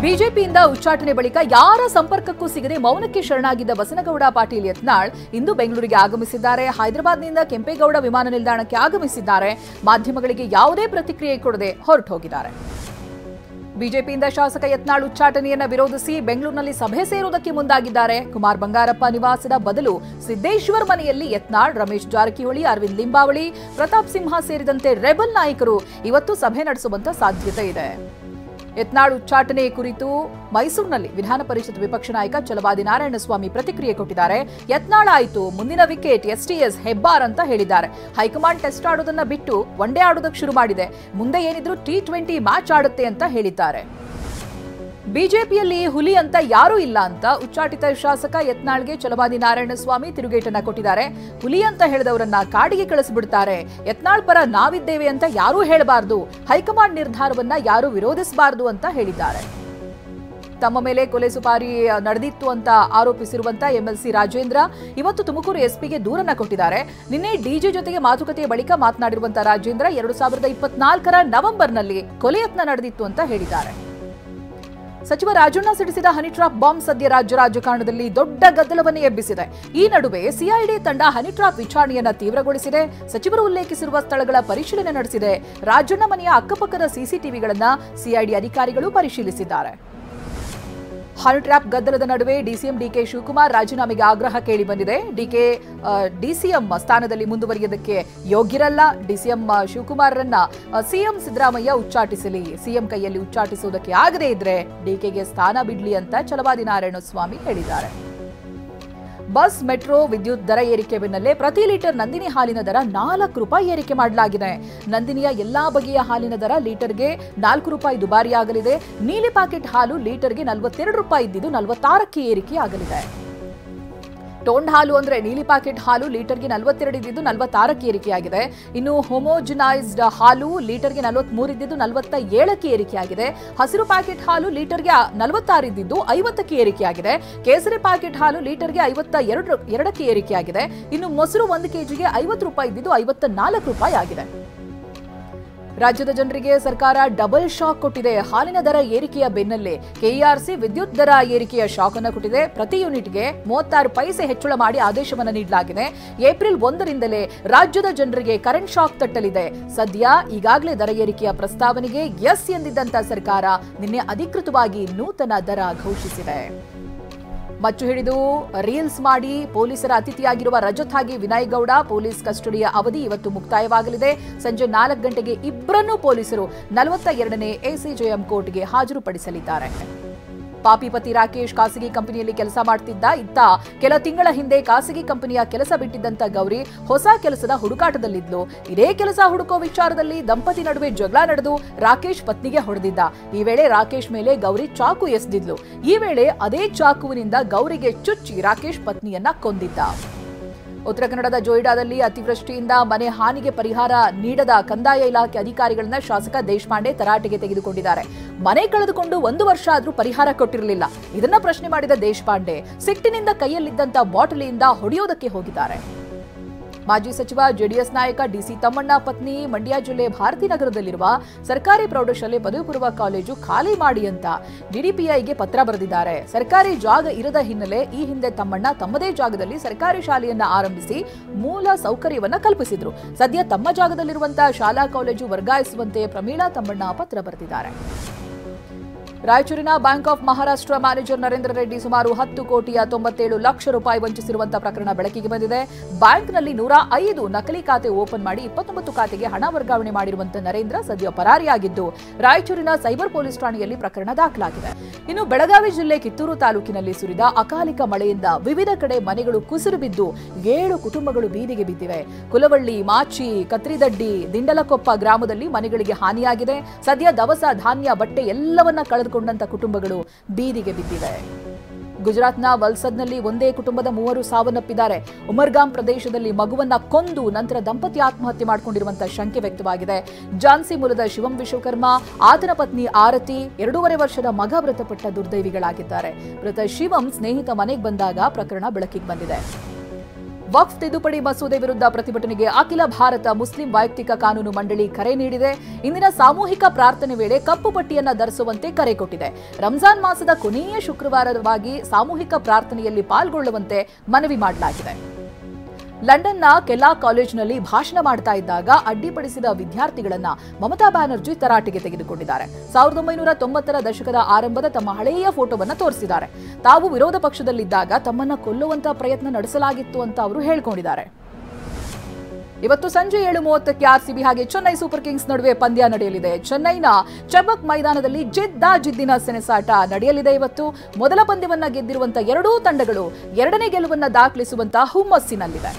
ಬಿಜೆಪಿಯಿಂದ ಉಚ್ಚಾಟನೆ ಬಳಿಕ ಯಾರ ಸಂಪರ್ಕಕ್ಕೂ ಸಿಗದೆ ಮೌನಕ್ಕೆ ಶರಣಾಗಿದ್ದ ಬಸನಗೌಡ ಪಾಟೀಲ್ ಯತ್ನಾಳ್ ಇಂದು ಬೆಂಗಳೂರಿಗೆ ಆಗಮಿಸಿದ್ದಾರೆ. ಹೈದರಾಬಾದ್ನಿಂದ ಕೆಂಪೇಗೌಡ ವಿಮಾನ ನಿಲ್ದಾಣಕ್ಕೆ ಆಗಮಿಸಿದ್ದಾರೆ. ಮಾಧ್ಯಮಗಳಿಗೆ ಯಾವುದೇ ಪ್ರತಿಕ್ರಿಯೆ ಕೊಡದೆ ಹೊರಟು ಹೋಗಿದ್ದಾರೆ. ಬಿಜೆಪಿಯಿಂದ ಶಾಸಕ ಯತ್ನಾಳ್ ಉಚ್ಚಾಟನೆಯನ್ನ ವಿರೋಧಿಸಿ ಬೆಂಗಳೂರಿನಲ್ಲಿ ಸಭೆ ಸೇರುವುದಕ್ಕೆ ಮುಂದಾಗಿದ್ದಾರೆ. ಕುಮಾರ್ ಬಂಗಾರಪ್ಪ ನಿವಾಸದ ಬದಲು ಸಿದ್ದೇಶ್ವರ್ ಮನೆಯಲ್ಲಿ ಯತ್ನಾಳ್, ರಮೇಶ್ ಜಾರಕಿಹೊಳಿ, ಅರವಿಂದ್ ಲಿಂಬಾವಳಿ, ಪ್ರತಾಪ್ ಸಿಂಹ ಸೇರಿದಂತೆ ರೆಬಲ್ ನಾಯಕರು ಇವತ್ತು ಸಭೆ ನಡೆಸುವಂತ ಸಾಧ್ಯತೆ ಇದೆ. ಯತ್ನಾಳ್ ಉಚ್ಚಾಟನೆ ಕುರಿತು ಮೈಸೂರಿನಲ್ಲಿ ವಿಧಾನ ಪರಿಷತ್ ವಿಪಕ್ಷ ನಾಯಕ ಛಲವಾದಿ ನಾರಾಯಣಸ್ವಾಮಿ ಪ್ರತಿಕ್ರಿಯೆ ಕೊಟ್ಟಿದ್ದಾರೆ. ಯತ್ನಾಳ್ ಆಯಿತು, ಮುಂದಿನ ವಿಕೆಟ್ ಎಸ್ಟಿಎಸ್ ಹೆಬ್ಬಾರ್ ಅಂತ ಹೇಳಿದ್ದಾರೆ. ಹೈಕಮಾಂಡ್ ಟೆಸ್ಟ್ ಆಡೋದನ್ನ ಬಿಟ್ಟು ಒನ್ ಡೇ ಆಡೋದಕ್ಕೆ ಶುರು ಮಾಡಿದೆ. ಮುಂದೆ ಏನಿದ್ರು T20 ಮ್ಯಾಚ್ ಆಡುತ್ತೆ ಅಂತ ಹೇಳಿದ್ದಾರೆ. ಬಿಜೆಪಿಯಲ್ಲಿ ಹುಲಿ ಅಂತ ಯಾರೂ ಇಲ್ಲ ಅಂತ ಉಚ್ಚಾಟಿತ ಶಾಸಕ ಯತ್ನಾಳ್ಗೆ ಛಲವಾದಿ ನಾರಾಯಣಸ್ವಾಮಿ ತಿರುಗೇಟನ್ನ ಕೊಟ್ಟಿದ್ದಾರೆ. ಹುಲಿ ಅಂತ ಹೇಳಿದವರನ್ನ ಕಾಡಿಗೆ ಕಳಿಸಿಬಿಡ್ತಾರೆ. ಯತ್ನಾಳ್ ಪರ ನಾವಿದ್ದೇವೆ ಅಂತ ಯಾರೂ ಹೇಳಬಾರದು, ಹೈಕಮಾಂಡ್ ನಿರ್ಧಾರವನ್ನ ಯಾರೂ ವಿರೋಧಿಸಬಾರದು ಅಂತ ಹೇಳಿದ್ದಾರೆ. ತಮ್ಮ ಮೇಲೆ ಕೊಲೆ ಸುಪಾರಿ ನಡೆದಿತ್ತು ಅಂತ ಆರೋಪಿಸಿರುವಂತ ಎಂಎಲ್ಸಿ ರಾಜೇಂದ್ರ ಇವತ್ತು ತುಮಕೂರು ಎಸ್ಪಿಗೆ ದೂರನ್ನ ಕೊಟ್ಟಿದ್ದಾರೆ. ನಿನ್ನೆ ಡಿಜಿ ಜೊತೆಗೆ ಮಾತುಕತೆಯ ಬಳಿಕ ಮಾತನಾಡಿರುವಂತಹ ರಾಜೇಂದ್ರ 2024ರ ನವೆಂಬರ್ನಲ್ಲಿ ಕೊಲೆ ಯತ್ನ ನಡೆದಿತ್ತು ಅಂತ ಹೇಳಿದ್ದಾರೆ. ಸಚಿವ ರಾಜಣ್ಣ ಸಿಡಿಸಿದ ಹನಿ ಟ್ರಾಪ್ ಬಾಂಬ್ ಸದ್ಯ ರಾಜ್ಯ ರಾಜಕಾರಣದಲ್ಲಿ ದೊಡ್ಡ ಗದ್ದಲವನ್ನು ಎಬ್ಬಿಸಿದೆ. ಈ ನಡುವೆ ಸಿಐಡಿ ತಂಡ ಹನಿ ಟ್ರಾಪ್ ವಿಚಾರಣೆಯನ್ನ ತೀವ್ರಗೊಳಿಸಿದೆ. ಸಚಿವರು ಉಲ್ಲೇಖಿಸಿರುವ ಸ್ಥಳಗಳ ಪರಿಶೀಲನೆ ನಡೆಸಿದೆ. ರಾಜಣ್ಣ ಮನೆಯ ಅಕ್ಕಪಕ್ಕದ ಸಿಸಿಟಿವಿಗಳನ್ನ ಸಿಐಡಿ ಅಧಿಕಾರಿಗಳು ಪರಿಶೀಲಿಸಿದ್ದಾರೆ. ಹನಿ ಟ್ರ್ಯಾಪ್ ಗದ್ದಲದ ನಡುವೆ ಡಿಸಿಎಂ ಡಿಕೆ ಶಿವಕುಮಾರ್ ರಾಜೀನಾಮೆಗೆ ಆಗ್ರಹ ಕೇಳಿ ಬಂದಿದೆ. ಡಿಸಿಎಂ ಸ್ಥಾನದಲ್ಲಿ ಮುಂದುವರಿಯೋದಕ್ಕೆ ಯೋಗ್ಯರಲ್ಲ. ಡಿಸಿಎಂ ಶಿವಕುಮಾರ್ರನ್ನ ಸಿಎಂ ಸಿದ್ದರಾಮಯ್ಯ ಉಚ್ಚಾಟಿಸಲಿ, ಸಿಎಂ ಕೈಯಲ್ಲಿ ಉಚ್ಚಾಟಿಸುವುದಕ್ಕೆ ಆಗದೇ ಇದ್ರೆ ಡಿಕೆಗೆ ಸ್ಥಾನ ಬಿಡ್ಲಿ ಅಂತ ಛಲವಾದಿ ನಾರಾಯಣಸ್ವಾಮಿ ಹೇಳಿದ್ದಾರೆ. ಬಸ್, ಮೆಟ್ರೋ, ವಿದ್ಯುತ್ ದರ ಏರಿಕೆ ಬೆನ್ನಲ್ಲೇ ಪ್ರತಿ ಲೀಟರ್ ನಂದಿನಿ ಹಾಲಿನ ದರ ₹4 ಏರಿಕೆ ಮಾಡಲಾಗಿದೆ. ನಂದಿನಿಯ ಎಲ್ಲಾ ಬಗೆಯ ಹಾಲಿನ ದರ ಲೀಟರ್ಗೆ ₹4 ದುಬಾರಿಯಾಗಲಿದೆ. ನೀಲಿ ಪ್ಯಾಕೆಟ್ ಹಾಲು ಲೀಟರ್ಗೆ ₹42 ಇದ್ದಿದ್ದು ₹46ಕ್ಕೆ ಏರಿಕೆಯಾಗಲಿದೆ. ಟೋಂಡ್ ಹಾಲು ಅಂದ್ರೆ ನೀಲಿ ಪ್ಯಾಕೆಟ್ ಹಾಲು ಲೀಟರ್ಗೆ 42 ಇದ್ದಿದ್ದು 46ಕ್ಕೆ ಏರಿಕೆಯಾಗಿದೆ. ಇನ್ನು ಹೋಮೋಜಿನೈಸ್ಡ್ ಹಾಲು ಲೀಟರ್ಗೆ 43 ಇದ್ದಿದ್ದು 47ಕ್ಕೆ ಏರಿಕೆಯಾಗಿದೆ. ಹಸಿರು ಪ್ಯಾಕೆಟ್ ಹಾಲು ಲೀಟರ್ಗೆ 46 ಇದ್ದಿದ್ದು 50ಕ್ಕೆ ಏರಿಕೆಯಾಗಿದೆ. ಕೇಸರಿ ಪ್ಯಾಕೆಟ್ ಹಾಲು ಲೀಟರ್ಗೆ 52ಕ್ಕೆ ಏರಿಕೆಯಾಗಿದೆ. ಇನ್ನು ಮೊಸರು 1 ಕೆಜಿಗೆ ₹50 ಇದ್ದಿದ್ದು ₹54 ಆಗಿದೆ. ರಾಜ್ಯದ ಜನರಿಗೆ ಸರ್ಕಾರ ಡಬಲ್ ಶಾಕ್ ಕೊಟ್ಟಿದೆ. ಹಾಲಿನ ದರ ಏರಿಕೆಯ ಬೆನ್ನಲ್ಲೇ ಕೆಇಆರ್ಸಿ ವಿದ್ಯುತ್ ದರ ಏರಿಕೆಯ ಶಾಕ್ ಅನ್ನು ಕೊಟ್ಟಿದೆ. ಪ್ರತಿ ಯೂನಿಟ್ಗೆ 36 ಪೈಸೆ ಹೆಚ್ಚಳ ಮಾಡಿ ಆದೇಶವನ್ನು ನೀಡಲಾಗಿದೆ. ಏಪ್ರಿಲ್ 1ರಿಂದಲೇ ರಾಜ್ಯದ ಜನರಿಗೆ ಕರೆಂಟ್ ಶಾಕ್ ತಟ್ಟಲಿದೆ. ಸದ್ಯ ಈಗಾಗಲೇ ದರ ಏರಿಕೆಯ ಪ್ರಸ್ತಾವನೆಗೆ ಎಸ್ ಎಂದಿದ್ದಂತ ಸರ್ಕಾರ ನಿನ್ನೆ ಅಧಿಕೃತವಾಗಿ ನೂತನ ದರ ಘೋಷಿಸಿದೆ. ಮಚ್ಚು ಹಿಡಿದು ರೀಲ್ಸ್ ಮಾಡಿ ಪೊಲೀಸರ ಅತಿಥಿಯಾಗಿರುವ ರಜತ್ ಹಾಗೆ ವಿನಯ್ ಗೌಡ ಪೊಲೀಸ್ ಕಸ್ಟಡಿಯ ಅವಧಿ ಇವತ್ತು ಮುಕ್ತಾಯವಾಗಲಿದೆ. ಸಂಜೆ 4 ಗಂಟೆಗೆ ಇಬ್ಬರನ್ನೂ ಪೊಲೀಸರು 42ನೇ ಎಸಿಜೆಎಂ ಕೋರ್ಟ್ಗೆ ಹಾಜರುಪಡಿಸಲಿದ್ದಾರೆ. ಪಾಪಿಪತಿ ರಾಕೇಶ್ ಖಾಸಗಿ ಕಂಪನಿಯಲ್ಲಿ ಕೆಲಸ ಮಾಡ್ತಿದ್ದ. ಇತ್ತ ಕೆಲ ತಿಂಗಳ ಹಿಂದೆ ಖಾಸಗಿ ಕಂಪನಿಯ ಕೆಲಸ ಬಿಟ್ಟಿದ್ದಂತ ಗೌರಿ ಹೊಸ ಕೆಲಸದ ಹುಡುಕಾಟದಲ್ಲಿದ್ಲು. ಇದೇ ಕೆಲಸ ಹುಡುಕೋ ವಿಚಾರದಲ್ಲಿ ದಂಪತಿ ನಡುವೆ ಜಗಳ ನಡೆದು ರಾಕೇಶ್ ಪತ್ನಿಗೆ ಹೊಡೆದಿದ್ದ. ಈ ವೇಳೆ ರಾಕೇಶ್ ಮೇಲೆ ಗೌರಿ ಚಾಕು ಎಸೆದಿದ್ಲು. ಈ ವೇಳೆ ಅದೇ ಚಾಕುವಿನಿಂದ ಗೌರಿಗೆ ಚುಚ್ಚಿ ರಾಕೇಶ್ ಪತ್ನಿಯನ್ನ ಕೊಂದಿದ್ದ. ಉತ್ತರ ಕನ್ನಡದ ಜೋಯಿಡಾದಲ್ಲಿ ಅತಿವೃಷ್ಟಿಯಿಂದ ಮನೆ ಹಾನಿಗೆ ಪರಿಹಾರ ನೀಡದ ಕಂದಾಯ ಇಲಾಖೆ ಅಧಿಕಾರಿಗಳನ್ನ ಶಾಸಕ ದೇಶಪಾಂಡೆ ತರಾಟೆಗೆ ತೆಗೆದುಕೊಂಡಿದ್ದಾರೆ. ಮನೆ ಕಳೆದುಕೊಂಡು 1 ವರ್ಷ ಆದ್ರೂ ಪರಿಹಾರ ಕೊಟ್ಟಿರಲಿಲ್ಲ. ಇದನ್ನ ಪ್ರಶ್ನೆ ಮಾಡಿದ ದೇಶಪಾಂಡೆ ಸಿಟ್ಟಿನಿಂದ ಕೈಯಲ್ಲಿದ್ದಂತ ಬಾಟಲಿಯಿಂದ ಹೊಡೆಯೋದಕ್ಕೆ ಹೋಗಿದ್ದಾರೆ. ಮಾಜಿ ಸಚಿವ ಜೆಡಿಎಸ್ ನಾಯಕ ಡಿಸಿ ತಮ್ಮಣ್ಣ ಪತ್ನಿ ಮಂಡ್ಯ ಜಿಲ್ಲೆ ಭಾರತೀನಗರದಲ್ಲಿರುವ ಸರ್ಕಾರಿ ಪ್ರೌಢಶಾಲೆ ಪದವಿ ಪೂರ್ವ ಕಾಲೇಜು ಖಾಲಿ ಮಾಡಿ ಅಂತ ಡಿಡಿಪಿಐಗೆ ಪತ್ರ ಬರೆದಿದ್ದಾರೆ. ಸರ್ಕಾರಿ ಜಾಗ ಇರದ ಹಿನ್ನೆಲೆ ಈ ಹಿಂದೆ ತಮ್ಮಣ್ಣ ತಮ್ಮದೇ ಜಾಗದಲ್ಲಿ ಸರ್ಕಾರಿ ಶಾಲೆಯನ್ನ ಆರಂಭಿಸಿ ಮೂಲ ಸೌಕರ್ಯವನ್ನ ಕಲ್ಪಿಸಿದ್ರು. ಸದ್ಯ ತಮ್ಮ ಜಾಗದಲ್ಲಿರುವಂತಹ ಶಾಲಾ ಕಾಲೇಜು ವರ್ಗಾಯಿಸುವಂತೆ ಪ್ರಮೀಳಾ ತಮ್ಮಣ್ಣ ಪತ್ರ ಬರೆದಿದ್ದಾರೆ. ರಾಯಚೂರಿನ bank of Maharashtra manager Narendra Reddy ಸುಮಾರು 10 ಕೋಟಿ 97 ಲಕ್ಷ ರೂಪಾಯಿ ವಂಚಿಸಿರುವಂತಹ ಪ್ರಕರಣ ಬೆಳಕಿಗೆ ಬಂದಿದೆ. ಬ್ಯಾಂಕ್ನಲ್ಲಿ 105 ನಕಲಿ ಖಾತೆ ಓಪನ್ ಮಾಡಿ 29 ಖಾತೆಗೆ ಹಣ ವರ್ಗಾವಣೆ ಮಾಡಿರುವಂತಹ ನರೇಂದ್ರ ಸದ್ಯ ಪರಾರಿಯಾಗಿದ್ದು ರಾಯಚೂರಿನ ಸೈಬರ್ ಪೊಲೀಸ್ ಠಾಣೆಯಲ್ಲಿ ಪ್ರಕರಣ ದಾಖಲಾಗಿದೆ. ಇನ್ನು ಬೆಳಗಾವಿ ಜಿಲ್ಲೆ ಕಿತ್ತೂರು ತಾಲೂಕಿನಲ್ಲಿ ಸುರಿದ ಅಕಾಲಿಕ ಮಳೆಯಿಂದ ವಿವಿಧ ಕಡೆ ಮನೆಗಳು ಕುಸಿದು ಬಿದ್ದು 7 ಕುಟುಂಬಗಳು ಬೀದಿಗೆ ಬಿದ್ದಿವೆ. ಕುಲವಳ್ಳಿ, ಮಾಚಿ, ಕತ್ರಿದಡ್ಡಿ, ದಿಂಡಲಕೊಪ್ಪ ಗ್ರಾಮದಲ್ಲಿ ಮನೆಗಳಿಗೆ ಹಾನಿಯಾಗಿದೆ. ಸದ್ಯ ದವಸ, ಧಾನ್ಯ, ಬಟ್ಟೆ ಎಲ್ಲವನ್ನ ಕಳೆದುಕೊಂಡಂತ ಕುಟುಂಬಗಳು ಬೀದಿಗೆ ಬಿದ್ದಿವೆ. ಗುಜರಾತ್ನ ವಲ್ಸದ್ನಲ್ಲಿ ಒಂದೇ ಕುಟುಂಬದ 3 ಸಾವನ್ನಪ್ಪಿದ್ದಾರೆ. ಉಮರ್ಗಾಂ ಪ್ರದೇಶದಲ್ಲಿ ಮಗುವನ್ನ ಕೊಂದು ನಂತರ ದಂಪತಿ ಆತ್ಮಹತ್ಯೆ ಮಾಡಿಕೊಂಡಿರುವಂತಹ ಶಂಕೆ ವ್ಯಕ್ತವಾಗಿದೆ. ಜಾನ್ಸಿ ಮೂಲದ ಶಿವಂ ವಿಶ್ವಕರ್ಮ, ಆತನ ಪತ್ನಿ ಆರತಿ, 2.5 ವರ್ಷದ ಮಗ ಮೃತಪಟ್ಟ ದುರ್ದೈವಿಗಳಾಗಿದ್ದಾರೆ. ಮೃತ ಶಿವಂ ಸ್ನೇಹಿತ ಮನೆಗೆ ಬಂದಾಗ ಪ್ರಕರಣ ಬೆಳಕಿಗೆ ಬಂದಿದೆ. ವಕ್ಫ್ ತಿದ್ದುಪಡಿ ಮಸೂದೆ ವಿರುದ್ಧ ಪ್ರತಿಭಟನೆಗೆ ಅಖಿಲ ಭಾರತ ಮುಸ್ಲಿಂ ವೈಯಕ್ತಿಕ ಕಾನೂನು ಮಂಡಳಿ ಕರೆ ನೀಡಿದೆ. ಇಂದಿನ ಸಾಮೂಹಿಕ ಪ್ರಾರ್ಥನೆ ವೇಳೆ ಕಪ್ಪು ಪಟ್ಟಿಯನ್ನ ಧರಿಸುವಂತೆ ಕರೆ ಕೊಟ್ಟಿದೆ. ರಂಜಾನ್ ಮಾಸದ ಕೊನೆಯ ಶುಕ್ರವಾರವಾಗಿ ಸಾಮೂಹಿಕ ಪ್ರಾರ್ಥನೆಯಲ್ಲಿ ಪಾಲ್ಗೊಳ್ಳುವಂತೆ ಮನವಿ ಮಾಡಲಾಗಿದೆ. ಲಂಡನ್ನ ಕೆಲಾ ಕಾಲೇಜಿನಲ್ಲಿ ಭಾಷಣ ಮಾಡ್ತಾ ಇದ್ದಾಗ ಅಡ್ಡಿಪಡಿಸಿದ ವಿದ್ಯಾರ್ಥಿಗಳನ್ನ ಮಮತಾ ಬ್ಯಾನರ್ಜಿ ತರಾಟೆಗೆ ತೆಗೆದುಕೊಂಡಿದ್ದಾರೆ. 1990ರ ದಶಕದ ಆರಂಭದ ತಮ್ಮ ಹಳೆಯ ಫೋಟೋವನ್ನ ತೋರಿಸಿದ್ದಾರೆ. ತಾವು ವಿರೋಧ ಪಕ್ಷದಲ್ಲಿದ್ದಾಗ ತಮ್ಮನ್ನ ಕೊಲ್ಲುವಂತ ಪ್ರಯತ್ನ ನಡೆಸಲಾಗಿತ್ತು ಅಂತ ಅವರು ಹೇಳಿಕೊಂಡಿದ್ದಾರೆ. ಇವತ್ತು ಸಂಜೆ 7:30ಕ್ಕೆ ಆರ್ಸಿಬಿ ಹಾಗೆ ಚೆನ್ನೈ ಸೂಪರ್ ಕಿಂಗ್ಸ್ ನಡುವೆ ಪಂದ್ಯ ನಡೆಯಲಿದೆ. ಚೆನ್ನೈನ ಚೆಬಕ್ ಮೈದಾನದಲ್ಲಿ ಜಿದ್ದಿನ ಸೆಣಸಾಟ ನಡೆಯಲಿದೆ. ಇವತ್ತು ಮೊದಲ ಪಂದ್ಯವನ್ನ ಗೆದ್ದಿರುವಂತಹ ಎರಡೂ ತಂಡಗಳು ಎರಡನೇ ಗೆಲುವನ್ನ ದಾಖಲಿಸುವಂತಹ ಹುಮ್ಮಸ್ಸಿನಲ್ಲಿವೆ.